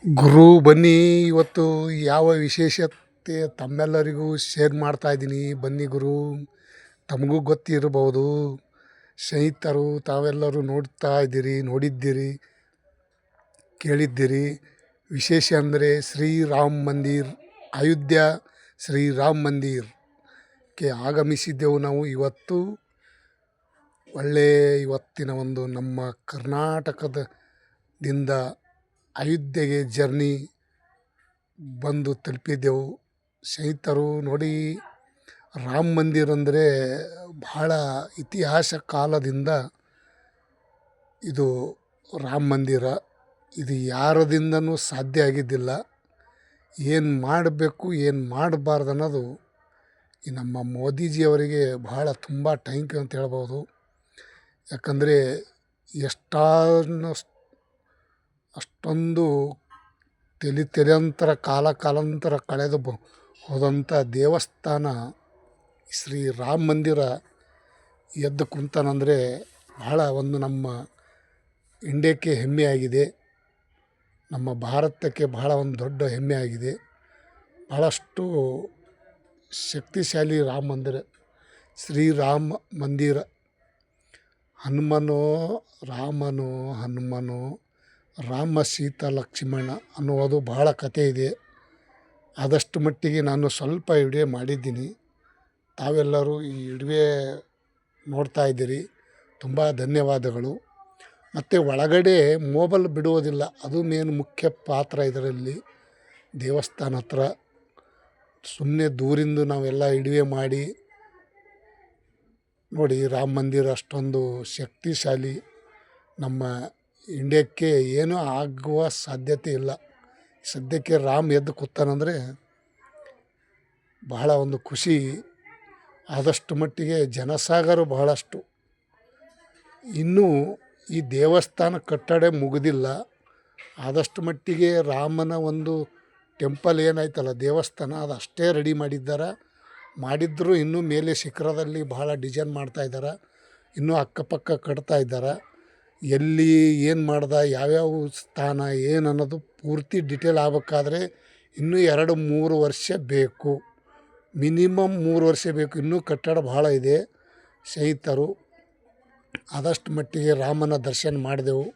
ಗುರು ಬನ್ನಿ, ಇವತ್ತು ಯಾವ ವಿಶೇಷತೆ ತಮ್ಮೆಲ್ಲರಿಗೂ ಶೇರ್ ಮಾಡ್ತಾ ಇದ್ದೀನಿ. ಬನ್ನಿ ಗುರು, ತಮಗೂ ಗೊತ್ತಿರಬಹುದು. ಸ್ನೇಹಿತರು ತಾವೆಲ್ಲರೂ ನೋಡ್ತಾ ಇದ್ದೀರಿ, ನೋಡಿದ್ದೀರಿ, ಕೇಳಿದ್ದೀರಿ. ವಿಶೇಷ ಅಂದರೆ ಶ್ರೀರಾಮ್ ಮಂದಿರ್, ಅಯೋಧ್ಯ ಶ್ರೀರಾಮ್ ಮಂದಿರ್ಗೆ ಆಗಮಿಸಿದ್ದೆವು ನಾವು ಇವತ್ತು. ಇವತ್ತಿನ ಒಂದು ನಮ್ಮ ಕರ್ನಾಟಕದಿಂದ ಅಯೋಧ್ಯೆಗೆ ಜರ್ನಿ ಬಂದು ತಲುಪಿದ್ದೆವು. ಸ್ನೇಹಿತರು ನೋಡಿ, ರಾಮ ಮಂದಿರ ಅಂದರೆ ಬಹಳ ಇತಿಹಾಸ ಕಾಲದಿಂದ ಇದು ರಾಮ ಮಂದಿರ. ಇದು ಯಾರದಿಂದನೂ ಸಾಧ್ಯ ಆಗಿದ್ದಿಲ್ಲ. ಏನು ಮಾಡಬೇಕು ಏನು ಮಾಡಬಾರ್ದು ಅನ್ನೋದು ಈ ನಮ್ಮ ಮೋದಿಜಿಯವರಿಗೆ ಬಹಳ ತುಂಬ ಥ್ಯಾಂಕ್ ಯು ಅಂತ ಹೇಳ್ಬೋದು. ಯಾಕಂದರೆ ಅಷ್ಟೊಂದು ತಲೆಯಂತರ ಕಾಲಾಂತರ ಕಳೆದು ಹೋದಂಥ ದೇವಸ್ಥಾನ ಶ್ರೀ ರಾಮ ಮಂದಿರ ಎದ್ದು ಕುಂತಾನಂದರೆ ಬಹಳ ಒಂದು ನಮ್ಮ ಇಂಡಿಯಾಕ್ಕೆ ಹೆಮ್ಮೆಯಾಗಿದೆ. ನಮ್ಮ ಭಾರತಕ್ಕೆ ಬಹಳ ಒಂದು ದೊಡ್ಡ ಹೆಮ್ಮೆ ಆಗಿದೆ. ಭಾಳಷ್ಟು ಶಕ್ತಿಶಾಲಿ ರಾಮ ಮಂದಿರ, ಶ್ರೀರಾಮ ಮಂದಿರ. ಹನುಮನು ರಾಮ ಸೀತಾ ಲಕ್ಷ್ಮಣ ಅನ್ನುವುದು ಬಹಳ ಕಥೆ ಇದೆ. ಆದಷ್ಟು ಮಟ್ಟಿಗೆ ನಾನು ಸ್ವಲ್ಪ ವಿಡಿಯೋ ಮಾಡಿದ್ದೀನಿ. ತಾವೆಲ್ಲರೂ ಈ ವಿಡಿಯೋ ನೋಡ್ತಾ ಇದ್ದೀರಿ, ತುಂಬ ಧನ್ಯವಾದಗಳು. ಮತ್ತು ಒಳಗಡೆ ಮೊಬೈಲ್ ಬಿಡುವುದಿಲ್ಲ, ಅದು ಮೇನ್ ಮುಖ್ಯ ಪಾತ್ರ ಇದರಲ್ಲಿ. ದೇವಸ್ಥಾನ ಹತ್ರ ಸುಮ್ಮನೆ ದೂರಿಂದ ನಾವೆಲ್ಲ ವಿಡಿಯೋ ಮಾಡಿ ನೋಡಿ. ರಾಮ ಮಂದಿರ ಅಷ್ಟೊಂದು ಶಕ್ತಿಶಾಲಿ. ನಮ್ಮ ಇಂಡಿಯಾಕ್ಕೆ ಏನೂ ಆಗುವ ಸಾಧ್ಯತೆ ಇಲ್ಲ. ಸದ್ಯಕ್ಕೆ ರಾಮ ಎದ್ದು ಕೂತಾನಂದರೆ ಬಹಳ ಒಂದು ಖುಷಿ. ಆದಷ್ಟು ಮಟ್ಟಿಗೆ ಜನಸಾಗರ ಬಹಳಷ್ಟು. ಇನ್ನೂ ಈ ದೇವಸ್ಥಾನ ಕಟ್ಟಡ ಮುಗಿದಿಲ್ಲ. ಆದಷ್ಟು ಮಟ್ಟಿಗೆ ರಾಮನ ಒಂದು ಟೆಂಪಲ್ ಏನಾಯ್ತಲ್ಲ, ದೇವಸ್ಥಾನ, ಅದು ಅಷ್ಟೇ ರೆಡಿ ಮಾಡಿದ್ರು ಇನ್ನೂ ಮೇಲೆ ಶಿಖರದಲ್ಲಿ ಬಹಳ ಡಿಸೈನ್ ಮಾಡ್ತಾಯಿದ್ದಾರೆ. ಇನ್ನೂ ಅಕ್ಕಪಕ್ಕ ಕಟ್ತಾ ಇದ್ದಾರೆ. ಎಲ್ಲಿ ಏನು ಮಾಡ್ದ, ಯಾವ್ಯಾವ ಸ್ಥಾನ ಏನು ಅನ್ನೋದು ಪೂರ್ತಿ ಡಿಟೇಲ್ ಆಗಬೇಕಾದ್ರೆ ಇನ್ನೂ 2-3 ವರ್ಷ ಬೇಕು. ಮಿನಿಮಮ್ 3 ವರ್ಷ ಬೇಕು. ಇನ್ನೂ ಕಟ್ಟಡ ಬಹಳ ಇದೆ. ಸ್ನೇಹಿತರು, ಆದಷ್ಟು ಮಟ್ಟಿಗೆ ರಾಮನ ದರ್ಶನ ಮಾಡಿದೆವು.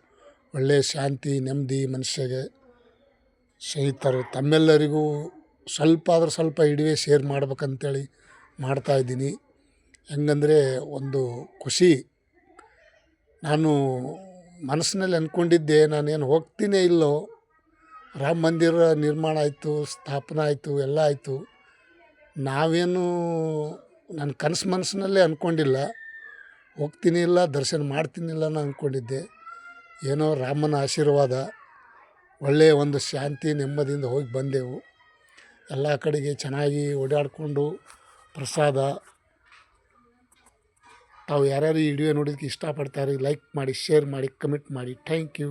ಒಳ್ಳೆಯ ಶಾಂತಿ ನೆಮ್ಮದಿ ಮನುಷ್ಯಗೆ. ಸ್ನೇಹಿತರು, ತಮ್ಮೆಲ್ಲರಿಗೂ ಸ್ವಲ್ಪ ಆದರೂ ಸ್ವಲ್ಪ ವಿಡಿಯೋ ಶೇರ್ ಮಾಡ್ಬೇಕಂತೇಳಿ ಮಾಡ್ತಾಯಿದ್ದೀನಿ. ಹೆಂಗಂದರೆ ಒಂದು ಖುಷಿ. ನಾನು ಮನಸ್ಸಿನಲ್ಲಿ ಅಂದ್ಕೊಂಡಿದ್ದೆ, ನಾನೇನು ಹೋಗ್ತೀನೇ ಇಲ್ಲೋ, ರಾಮ ಮಂದಿರ ನಿರ್ಮಾಣ ಆಯಿತು, ಸ್ಥಾಪನೆ ಆಯಿತು, ಎಲ್ಲ ಆಯಿತು. ನಾವೇನು ನನ್ನ ಮನಸ್ಸಿನಲ್ಲೇ ಅಂದ್ಕೊಂಡಿಲ್ಲ, ಹೋಗ್ತೀನಿ ಇಲ್ಲ, ದರ್ಶನ ಮಾಡ್ತೀನಿಲ್ಲ ನಾನು ಅಂದ್ಕೊಂಡಿದ್ದೆ. ಏನೋ ರಾಮನ ಆಶೀರ್ವಾದ, ಒಳ್ಳೆಯ ಒಂದು ಶಾಂತಿ ನೆಮ್ಮದಿಯಿಂದ ಹೋಗಿ ಬಂದೆವು. ಎಲ್ಲ ಕಡೆಗೆ ಚೆನ್ನಾಗಿ ಓಡಾಡಿಕೊಂಡು ಪ್ರಸಾದ. ತಾವು ಯಾರ್ಯಾರು ಈ ವಿಡಿಯೋ ನೋಡೋದಕ್ಕೆ ಇಷ್ಟಪಡ್ತಾರೆ, ಲೈಕ್ ಮಾಡಿ, ಶೇರ್ ಮಾಡಿ, ಕಮೆಂಟ್ ಮಾಡಿ. Thank you.